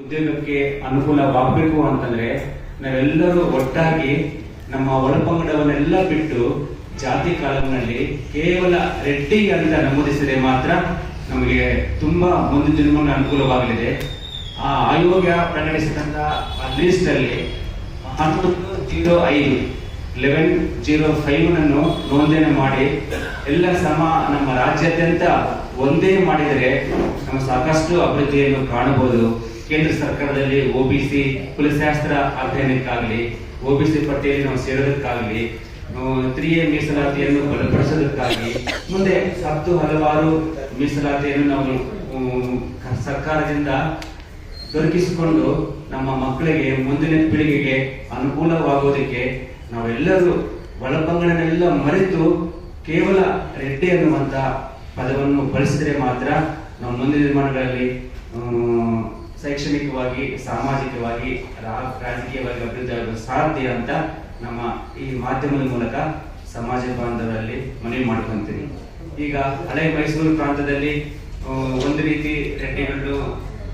ಉದ್ಯೋಗಕ್ಕೆ ಅನುಕೂಲವಾಗಬೇಕು ಅಂತಂದ್ರೆ ನಾವೆಲ್ಲರೂ ಒಟ್ಟಾಗಿ ನಮ್ಮ ಒಳಪಂಗಡವನ್ನೆಲ್ಲ ಬಿಟ್ಟು ಜಾತಿ ಕಾಲಂನಲ್ಲಿ ಕೇವಲ ರೆಡ್ಡಿ ಅಂತ ನಮೂದಿಸಿದರೆ ಮಾತ್ರ ನಮಗೆ ತುಂಬಾ ಮುಂದಿನ ದಿನಗಳ ಅನುಕೂಲವಾಗಲಿದೆ. ಆ ಆಯೋಗ ಪ್ರಕಟಿಸಿದಂತ ಲಿಸ್ಟ್ ಅಲ್ಲಿ 1105 ನನ್ನು ನೋಂದಣಿ ಮಾಡಿ ಎಲ್ಲ ನಮ್ಮ ರಾಜ್ಯಾದ್ಯಂತ ಒಂದೇ ಮಾಡಿದರೆ ನಾವು ಸಾಕಷ್ಟು ಅಭಿವೃದ್ಧಿಯನ್ನು ಕಾಣಬಹುದು. ಕೇಂದ್ರ ಸರ್ಕಾರದಲ್ಲಿ ಒಬಿಸಿ ಕುಲಶಾಸ್ತ್ರ ಅಧ್ಯಯನಕ್ಕಾಗಲಿ, ಒಬಿಸಿ ಪಟ್ಟಿಯಲ್ಲಿ ನಾವು ಸೇರೋದಕ್ಕಾಗಲಿ, 3A ಮೀಸಲಾತಿಯನ್ನು ಬಲಪಡಿಸೋದಕ್ಕಾಗಿ ಮುಂದೆ ಹಲವಾರು ಮೀಸಲಾತಿಯನ್ನು ನಾವು ಸರ್ಕಾರದಿಂದ ದೊರಕಿಸಿಕೊಂಡು ನಮ್ಮ ಮಕ್ಕಳಿಗೆ ಮುಂದಿನ ಪೀಳಿಗೆಗೆ ಅನುಕೂಲವಾಗುವುದಕ್ಕೆ ನಾವೆಲ್ಲರೂ ಒಳಪಂಗಡನೆಲ್ಲ ಮರೆತು ಕೇವಲ ರೆಡ್ಡಿ ಅನ್ನುವಂತ ಪದವನ್ನು ಬಳಸಿದರೆ ಮಾತ್ರ ನಾವು ಮುಂದಿನ ದಿನಮಾನಗಳಲ್ಲಿ ಶೈಕ್ಷಣಿಕವಾಗಿ, ಸಾಮಾಜಿಕವಾಗಿ, ರಾಜಕೀಯವಾಗಿ ಅಭಿವೃದ್ಧಿ ಆಗಲು ಸಾಧ್ಯ ಅಂತ ನಮ್ಮ ಈ ಮಾಧ್ಯಮದ ಮೂಲಕ ಸಮಾಜ ಬಾಂಧವರಲ್ಲಿ ಮನವಿ ಮಾಡ್ಕೊಂತೀನಿ. ಈಗ ಹಳೆ ಮೈಸೂರು ಪ್ರಾಂತದಲ್ಲಿ ಒಂದು ರೀತಿ ರೆಡ್ಡಿಗಳು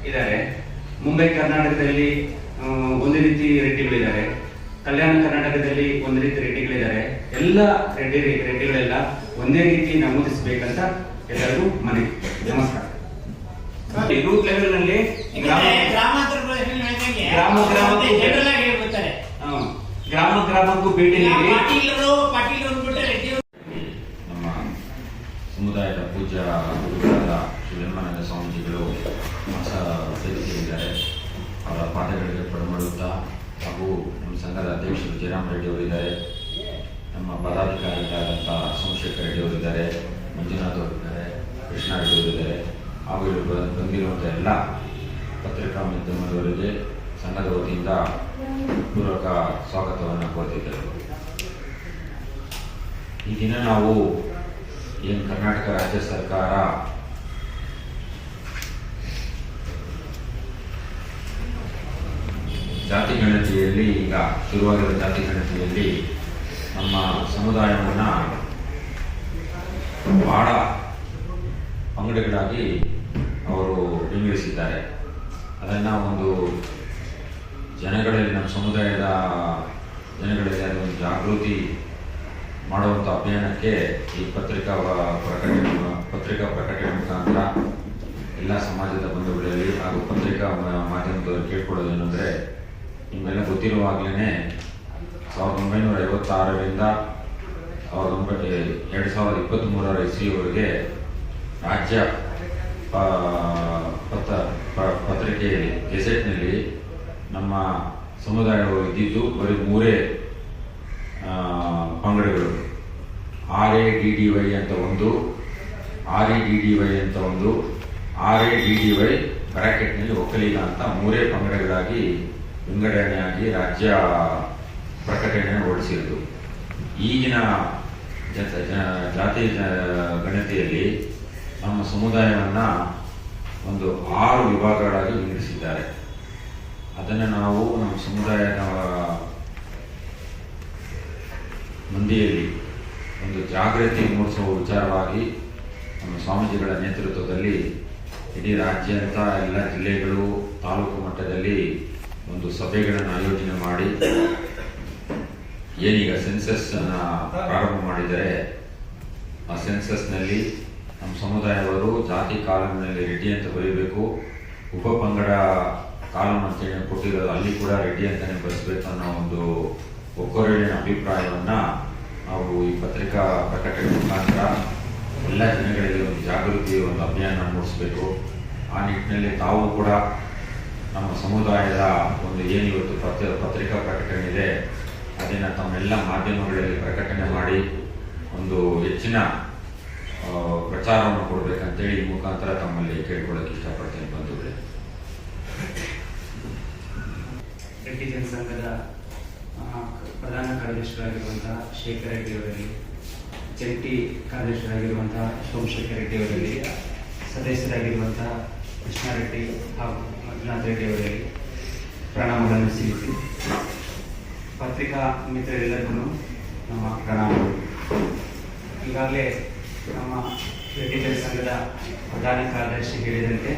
ಇದ್ದಾರೆ, ಮುಂಬೈ ಕರ್ನಾಟಕದಲ್ಲಿ ಒಂದು ರೀತಿ ರೆಡ್ಡಿಗಳಿದ್ದಾರೆ, ಕಲ್ಯಾಣ ಕರ್ನಾಟಕದಲ್ಲಿ ಒಂದು ರೀತಿ ರೆಡ್ಡಿಗಳಿದ್ದಾರೆ. ಎಲ್ಲ ರೆಡ್ಡಿಗಳೆಲ್ಲ ಒಂದೇ ರೀತಿ ನಮೂದಿಸಬೇಕಂತ ಎಲ್ಲರಿಗೂ ಮನವಿ. ನಮಸ್ಕಾರ. ರೂಟ್ ಲೆವೆಲ್ ನಲ್ಲಿ ಗ್ರಾಮಕ್ಕೂ ಭೇಟಿ ನೀಡಿ ನಮ್ಮ ಸಮುದಾಯದ ಪೂಜ್ಯ ಗುರುಗಳಾದ ಶ್ರೀ ವೆಂಕಟೇಶ್ವರ ಸ್ವಾಮೀಜಿಗಳು ಸೇರಿಸಿದ್ದಾರೆ. ಅವರ ಪಾಠಗಳಿಗೆ ಪಡಮಾಡುತ್ತಾ ಹಾಗೂ ನಮ್ಮ ಸಂಘದ ಅಧ್ಯಕ್ಷರು ಜಯರಾಮ್ ರೆಡ್ಡಿ ಅವರಿದ್ದಾರೆ, ನಮ್ಮ ಪದಾಧಿಕಾರಿಗಳಾದಂಥ ಸೋಮಶೇಖರ್ ರೆಡ್ಡಿ ಅವರಿದ್ದಾರೆ, ಮಂಜುನಾಥ್ ಅವರಿದ್ದಾರೆ, ಕೃಷ್ಣ ರೆಡ್ಡಿ ಅವರಿದ್ದಾರೆ ಹಾಗೂ ಇಲ್ಲಿ ಬಂದಿರುವಂಥ ಎಲ್ಲ ಪತ್ರಿಕಾ ಮಾಧ್ಯಮದವರಿಗೆ ಸಂಘದ ವತಿಯಿಂದ ಪೂರ್ವಕ ಸ್ವಾಗತವನ್ನು ಕೋರುತ್ತಿದ್ದೇವೆ. ಈ ದಿನ ನಾವು ಏನು ಕರ್ನಾಟಕ ರಾಜ್ಯ ಸರ್ಕಾರ ಜಾತಿ ಗಣತಿಯಲ್ಲಿ ಈಗ ಶುರುವಾಗಿರುವ ಜಾತಿ ಗಣತಿಯಲ್ಲಿ ನಮ್ಮ ಸಮುದಾಯವನ್ನು ಬಹಳ ಪಂಗಡಗಳಾಗಿ ಅವರು ವಿಂಗಡಿಸಿದ್ದಾರೆ. ಅದನ್ನು ಒಂದು ಜನಗಳಲ್ಲಿ, ನಮ್ಮ ಸಮುದಾಯದ ಜನಗಳಲ್ಲಿ ಅದೊಂದು ಜಾಗೃತಿ ಮಾಡುವಂಥ ಅಭಿಯಾನಕ್ಕೆ ಈ ಪತ್ರಿಕಾ ಪ್ರಕಟಣೆ ಮುಖಾಂತರ ಎಲ್ಲ ಸಮಾಜದ ಬಂಧುಗಳಲ್ಲಿ ಹಾಗೂ ಪತ್ರಿಕಾ ಮಾಧ್ಯಮದವರು ಕೇಳ್ಕೊಳ್ಳೋದೇನೆಂದರೆ, ನಿಮ್ಮೆಲ್ಲ ಗೊತ್ತಿರುವಾಗಲೇ 1956ರಿಂದ 2023 ಇಸ್ವಿಯವರೆಗೆ ರಾಜ್ಯ ಪತ್ರಿಕೆಯಲ್ಲಿ ಗೆಸೆಟ್ನಲ್ಲಿ ನಮ್ಮ ಸಮುದಾಯಗಳು ಇದ್ದಿದ್ದು ಬರೀ 3 ಪಂಗಡಗಳು. RADDY ಅಂತ ಒಂದು, REDDY ಅಂತ ಒಂದು, RADDY ಬ್ರಾಕೆಟ್ನಲ್ಲಿ ಒಕ್ಕಲಿಗ ಅಂತ 3 ಪಂಗಡಗಳಾಗಿ ವಿಂಗಡಣೆಯಾಗಿ ರಾಜ್ಯ ಪ್ರಕಟಣೆ ಹೊರಡಿಸಿರೋದು. ಈಗಿನ ಜಾತಿ ಗಣತಿಯಲ್ಲಿ ನಮ್ಮ ಸಮುದಾಯವನ್ನು ಒಂದು 6 ವಿಭಾಗಗಳಾಗಿ ವಿಂಗಡಿಸಿದ್ದಾರೆ. ಅದನ್ನು ನಾವು ನಮ್ಮ ಸಮುದಾಯದ ಮಂದಿಯಲ್ಲಿ ಒಂದು ಜಾಗೃತಿ ಮೂಡಿಸುವ ವಿಚಾರವಾಗಿ ನಮ್ಮ ಸ್ವಾಮೀಜಿಗಳ ನೇತೃತ್ವದಲ್ಲಿ ಇಡೀ ರಾಜ್ಯಾದ್ಯಂತ ಎಲ್ಲ ಜಿಲ್ಲೆಗಳು, ತಾಲೂಕು ಮಟ್ಟದಲ್ಲಿ ಒಂದು ಸಭೆಗಳನ್ನು ಆಯೋಜನೆ ಮಾಡಿ ಏನೀಗ ಸೆನ್ಸಸ್ ಅನ್ನು ಪ್ರಾರಂಭ ಮಾಡಿದರೆ ಆ ಸೆನ್ಸಸ್ನಲ್ಲಿ ನಮ್ಮ ಸಮುದಾಯವರು ಜಾತಿ ಕಾಲಂನಲ್ಲಿ ರೆಡ್ಡಿ ಅಂತ ಬರೀಬೇಕು, ಉಪ ಪಂಗಡ ಕಾಲಂ ಅಂತೇಳಿ ಕೊಟ್ಟಿರೋದು ಅಲ್ಲಿ ಕೂಡ ರೆಡ್ಡಿ ಅಂತಾನೆ ಬರೆಸಬೇಕು ಅನ್ನೋ ಒಂದು ಒಕ್ಕೊರಲಿನ ಅಭಿಪ್ರಾಯವನ್ನು ನಾವು ಈ ಪತ್ರಿಕಾ ಪ್ರಕಟಣೆ ಮುಖಾಂತರ ಎಲ್ಲ ಜನಗಳಿಗೆ ಒಂದು ಜಾಗೃತಿ, ಒಂದು ಅಭಿಯಾನ ಮೂಡಿಸಬೇಕು. ಆ ನಿಟ್ಟಿನಲ್ಲಿ ತಾವು ಕೂಡ ನಮ್ಮ ಸಮುದಾಯದ ಒಂದು ಏನಿವತ್ತು ಪತ್ರಿಕಾ ಪ್ರಕಟಣೆ ಇದೆ ಅದನ್ನು ತಮ್ಮೆಲ್ಲ ಮಾಧ್ಯಮಗಳಲ್ಲಿ ಪ್ರಕಟಣೆ ಮಾಡಿ ಒಂದು ಹೆಚ್ಚಿನ ಪ್ರಚಾರವನ್ನು ಕೊಡಬೇಕಂತೇಳಿ ಈ ಮುಖಾಂತರ ತಮ್ಮಲ್ಲಿ ಕೇಳ್ಕೊಳ್ಳೋಕೆ ಇಷ್ಟಪಡ್ತೇನೆ ಬಂಧುಗಳೇ. ರೆಡ್ಡಿ ಜನಸಂಘದ ಪ್ರಧಾನ ಕಾರ್ಯದರ್ಶಿಯಾಗಿರುವಂತಹ ಶೇಖರ್ ರೆಡ್ಡಿ ಅವರಲ್ಲಿ, ಜಂಟಿ ಕಾರ್ಯದರ್ಶಿಯಾಗಿರುವಂತಹ ಸೋಮಶೇಖರ್ ರೆಡ್ಡಿ ಅವರಲ್ಲಿ, ಸದಸ್ಯರಾಗಿರುವಂತಹ ಕೃಷ್ಣ ರೆಡ್ಡಿ ಹಾಗೂ ಮಂಜುನಾಥ್ ರೆಡ್ಡಿ ಅವರಲ್ಲಿ ಪ್ರಣಾಮಗಳನ್ನು ಸಲ್ಲಿಸಿ, ಪತ್ರಿಕಾ ಮಿತ್ರರೆಲ್ಲರಿಗೂ ನಮ್ಮ ಪ್ರಣಾಮಗಳು. ಈಗಾಗಲೇ ನಮ್ಮ ರೆಡ್ಡಿ ಜನಸಂಘದ ಪ್ರಧಾನ ಕಾರ್ಯದರ್ಶಿ ಹೇಳಿದಂತೆ